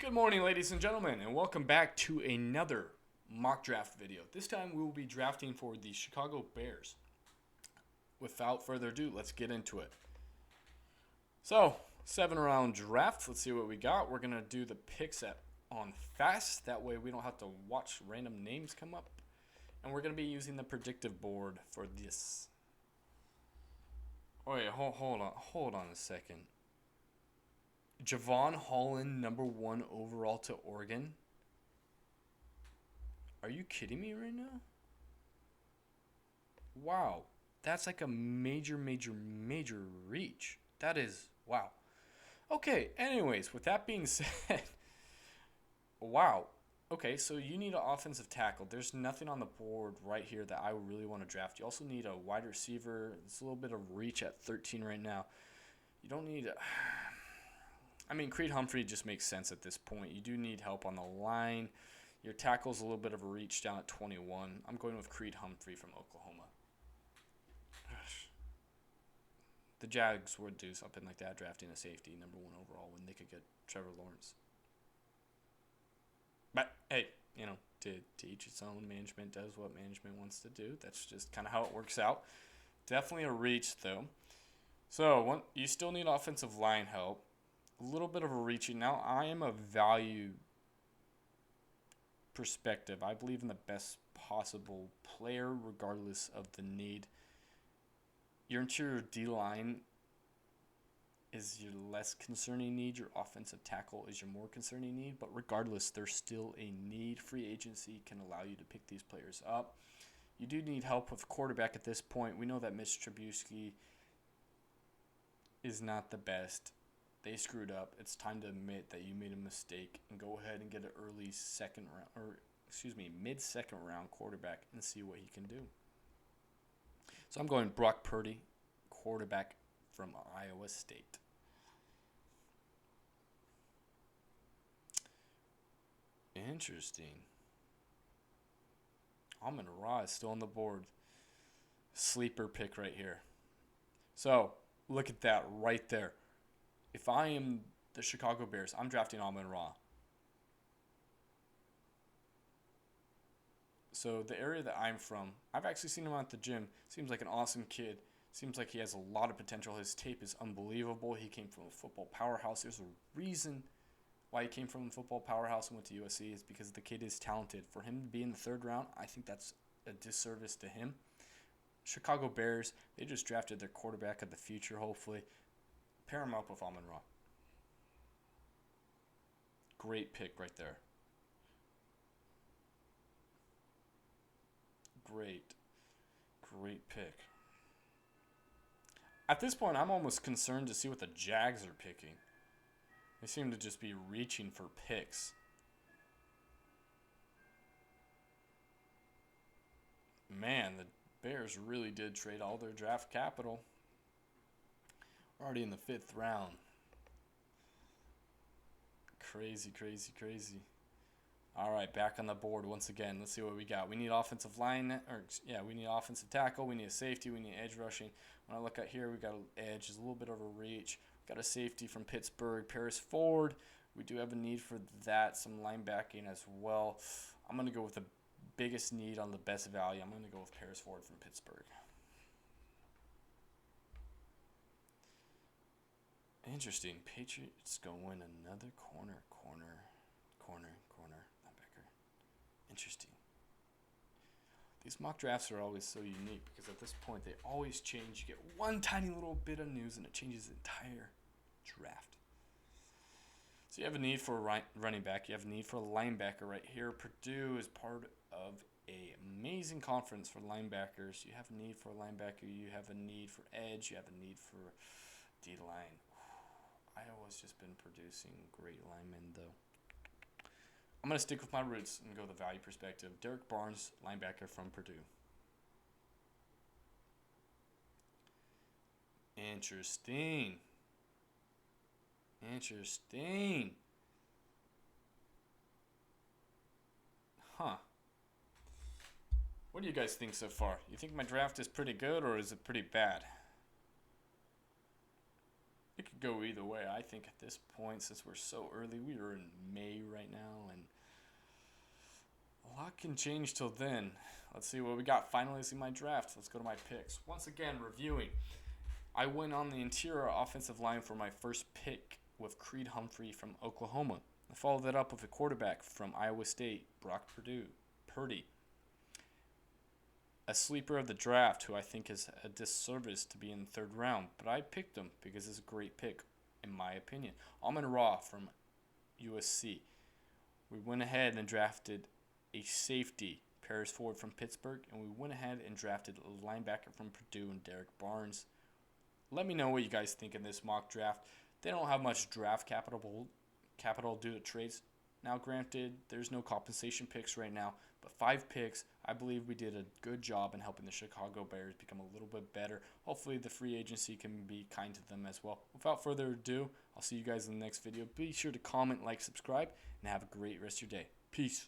Good morning, ladies and gentlemen, and welcome back to another mock draft video. This time we will be drafting for the Chicago Bears. Without further ado, let's get into it. So, 7-round draft. Let's see what we got. We're going to do the picks on fast. That way we don't have to watch random names come up. And we're going to be using the predictive board for this. Oh, wait, hold on a second. Javon Holland, #1 overall to Oregon. Are you kidding me right now? Wow. That's like a major reach. That is, wow. Okay, anyways, with that being said, wow. Okay, so you need an offensive tackle. There's nothing on the board right here that I really want to draft. You also need a wide receiver. It's a little bit of reach at 13 right now. You don't need Creed Humphrey just makes sense at this point. You do need help on the line. Your tackle's a little bit of a reach down at 21. I'm going with Creed Humphrey from Oklahoma. Gosh. The Jags would do something like that, drafting a safety, #1 overall, when they could get Trevor Lawrence. But, hey, to each its own. Management does what management wants to do. That's just kind of how it works out. Definitely a reach, though. So, you still need offensive line help. A little bit of a reaching. Now, I am a value perspective. I believe in the best possible player regardless of the need. Your interior D-line is your less concerning need. Your offensive tackle is your more concerning need. But regardless, there's still a need. Free agency can allow you to pick these players up. You do need help with quarterback at this point. We know that Mitch Trubisky is not the best. They screwed up. It's time to admit that you made a mistake and go ahead and get an mid-second round quarterback and see what he can do. So I'm going Brock Purdy, quarterback from Iowa State. Interesting. Amon-Ra is still on the board. Sleeper pick right here. So look at that right there. If I am the Chicago Bears, I'm drafting Amon-Ra. So the area that I'm from, I've actually seen him at the gym. Seems like an awesome kid. Seems like he has a lot of potential. His tape is unbelievable. He came from a football powerhouse. There's a reason why he came from a football powerhouse and went to USC is because the kid is talented. For him to be in the 3rd round, I think that's a disservice to him. Chicago Bears, they just drafted their quarterback of the future, hopefully. Pair him up with Amon-Ra. Great pick right there. Great pick. At this point, I'm almost concerned to see what the Jags are picking. They seem to just be reaching for picks. Man, the Bears really did trade all their draft capital. We're already in the 5th round. Crazy. All right, back on the board once again. Let's see what we got. We need offensive line, we need offensive tackle. We need a safety. We need edge rushing. When I look at here, we got an edge, is a little bit of a reach. We got a safety from Pittsburgh, Paris Ford. We do have a need for that, some linebacking as well. I'm going to go with the biggest need on the best value. I'm going to go with Paris Ford from Pittsburgh. Interesting. Patriots go in another corner. Linebacker. Interesting. These mock drafts are always so unique because at this point they always change. You get one tiny little bit of news and it changes the entire draft. So you have a need for a running back. You have a need for a linebacker right here. Purdue is part of an amazing conference for linebackers. You have a need for a linebacker. You have a need for edge. You have a need for D-line. Iowa's just been producing great linemen, though. I'm going to stick with my roots and go the value perspective. Derek Barnes, linebacker from Purdue. Interesting. Huh. What do you guys think so far? You think my draft is pretty good or is it pretty bad? it could go either way. I think at this point, since we're so early, we are in May right now, and a lot can change till then. Let's see what we got. Finalizing my draft. Let's go to my picks. Once again, reviewing. I went on the interior offensive line for my first pick with Creed Humphrey from Oklahoma. I followed that up with a quarterback from Iowa State, Brock Purdy. A sleeper of the draft who I think is a disservice to be in the third round, but I picked him because it's a great pick, in my opinion. Amon-Ra from USC. We went ahead and drafted a safety, Paris Ford from Pittsburgh, and we went ahead and drafted a linebacker from Purdue and Derek Barnes. Let me know what you guys think in this mock draft. They don't have much draft capital due to trades. Now, granted, there's no compensation picks right now, but 5 picks, I believe we did a good job in helping the Chicago Bears become a little bit better. Hopefully, the free agency can be kind to them as well. Without further ado, I'll see you guys in the next video. Be sure to comment, like, subscribe, and have a great rest of your day. Peace.